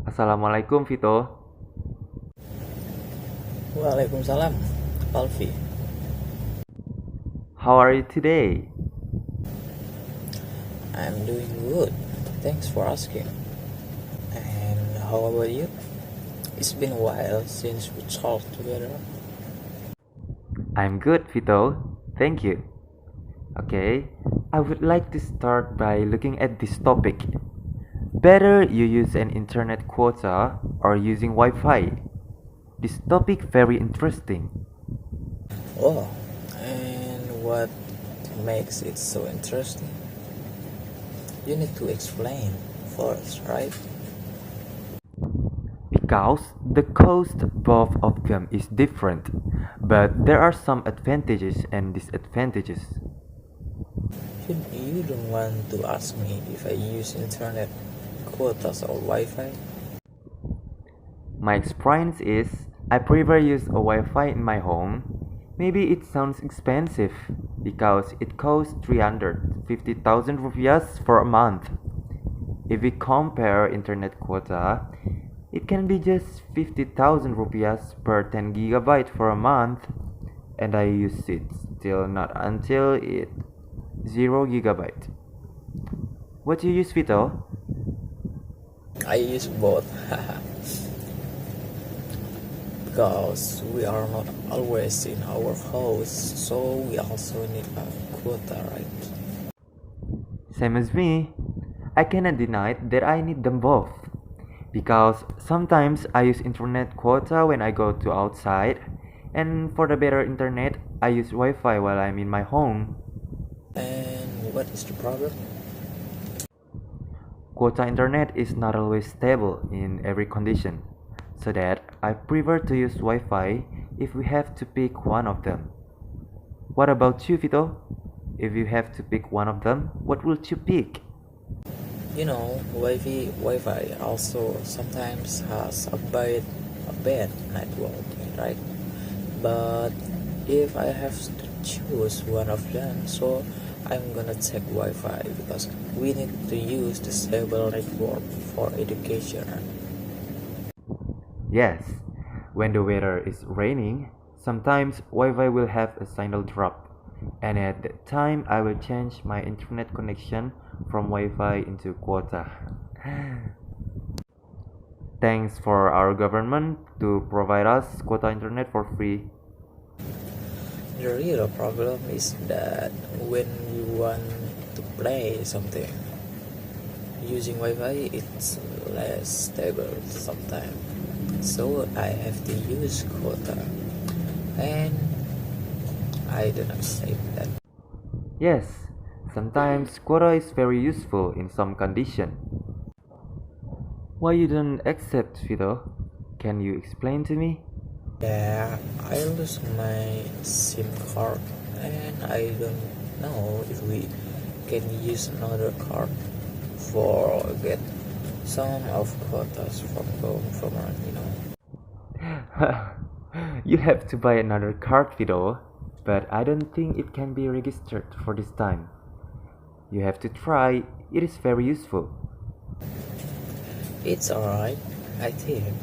Assalamualaikum Vito. Waalaikumsalam, Falvi. How are you today? I'm doing good. Thanks for asking. And how about you? It's been a while since we talked together. I'm good, Vito. Thank you. Okay, I would like to start by looking at this topic. Better you use an internet quota or using Wi-Fi. This topic very interesting. Oh, and what makes it so interesting? You need to explain first, right? Because the cost both of them is different, but there are some advantages and disadvantages. You don't want to ask me if I use internet quotas or Wi-Fi? My experience is I prefer use a Wi-Fi in my home. Maybe it sounds expensive because it costs 350,000 rupiahs for a month. If we compare internet quota, it can be just 50,000 rupiahs per 10 gigabyte for a month, and I use it still not until it 0 gigabyte. What do you use, Vito? I use both because we are not always in our house, so we also need a quota, right? Same as me. I cannot deny that I need them both. Because sometimes I use internet quota when I go to outside, and for the better internet, I use Wi-Fi while I'm in my home. And what is the problem? Quota internet is not always stable in every condition, so that I prefer to use Wi-Fi if we have to pick one of them. What about you, Vito? If you have to pick one of them, what would you pick? Wi-Fi also sometimes has a bad network, right? But if I have to choose one of them, so I'm gonna take Wi-Fi because we need to use the stable network for education. Yes, when the weather is raining, sometimes Wi-Fi will have a signal drop, and at that time I will change my internet connection from Wi-Fi into quota. Thanks for our government to provide us quota internet for free. The real problem is that when you want to play something using Wi-Fi, it's less stable sometimes. So I have to use quota, and I don't accept that. Yes, sometimes quota is very useful in some condition. Why you don't accept, Vito? Can you explain to me? Yeah, I lose my SIM card, and I don't know if we can use another card for get some of quotas from government. You have to buy another card, Vito, but I don't think it can be registered for this time. You have to try, it is very useful. It's alright, I think.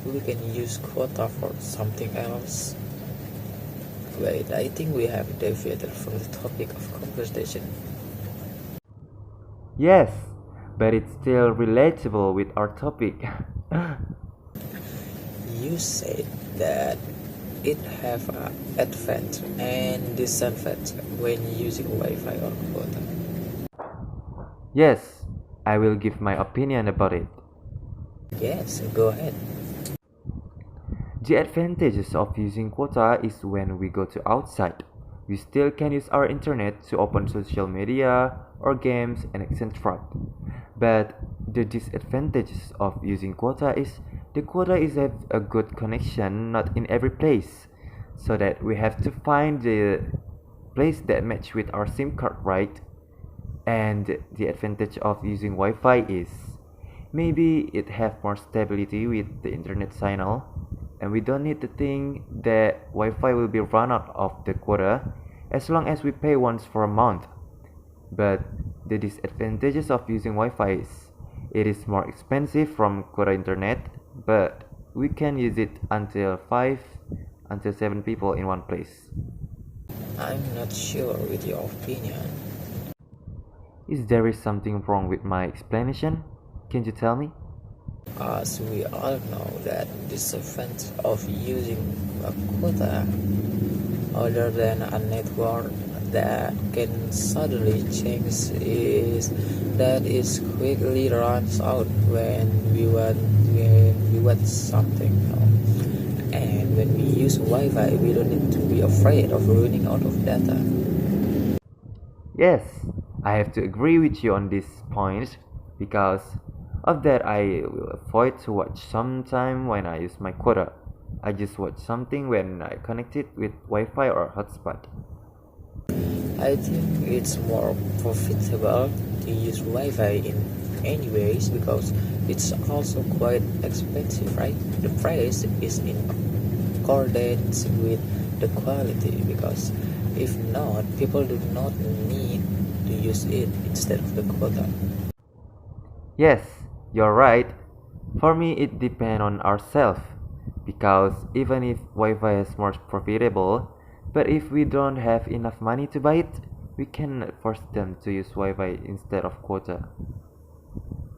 We can use quota for something else. Wait, I think we have deviated from the topic of conversation. Yes, but it's still relatable with our topic. You said that it have a advantage and disadvantage when using Wi-Fi or quota. Yes, I will give my opinion about it. Yes, go ahead. The advantages of using quota is when we go to outside. We still can use our internet to open social media or games and etc. But the disadvantages of using quota is the quota is a good connection not in every place. So that we have to find the place that match with our SIM card, right? And the advantage of using Wi-Fi is maybe it have more stability with the internet signal, and we don't need to think that Wi-Fi will be run out of the quota as long as we pay once for a month. But the disadvantages of using Wi-Fi is It is more expensive from Quota internet, but we can use it until 7 people in one place. I'm not sure with your opinion. Is there something wrong with my explanation? Can you tell me? As we all know that disadvantage of using a quota other than a network that can suddenly change is that it quickly runs out when we want something. And when we use Wi-Fi, we don't need to be afraid of running out of data. Yes, I have to agree with you on this point. Because of that, I will avoid to watch sometime when I use my quota. I just watch something when I connect it with Wi-Fi or hotspot. I think it's more profitable to use Wi-Fi in any ways because it's also quite expensive, right? The price is in accordance with the quality because if not, people do not need to use it instead of the quota. Yes, you're right. For me, it depends on ourselves. Because even if Wi-Fi is more profitable, but if we don't have enough money to buy it, we can force them to use Wi-Fi instead of quota.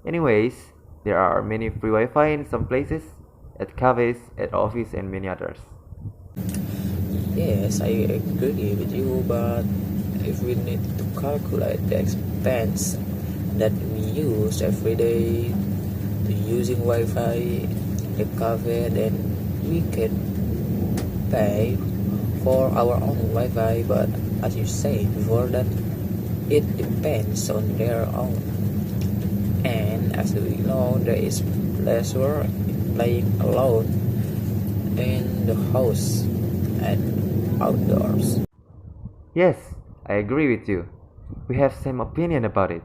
Anyways, there are many free Wi-Fi in some places, at cafes, at office, and many others. Yes, I agree with you, but if we need to calculate the expense that we use every day to using Wi-Fi, the cafe, then we can pay for our own Wi-Fi. But as you said before, that it depends on their own. And as we know, there is pleasure in playing alone in the house and outdoors. Yes, I agree with you. We have same opinion about it.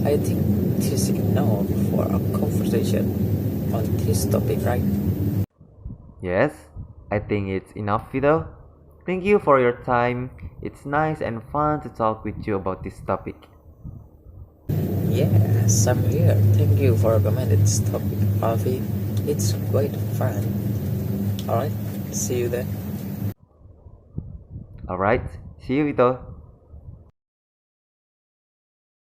I think this is enough for a conversation on this topic, right? Yes, I think it's enough, Fido. Thank you for your time. It's nice and fun to talk with you about this topic. Yes, I'm here. Thank you for recommending this topic, Falvi. It's quite fun. Alright, see you then. Alright, see you, Fido.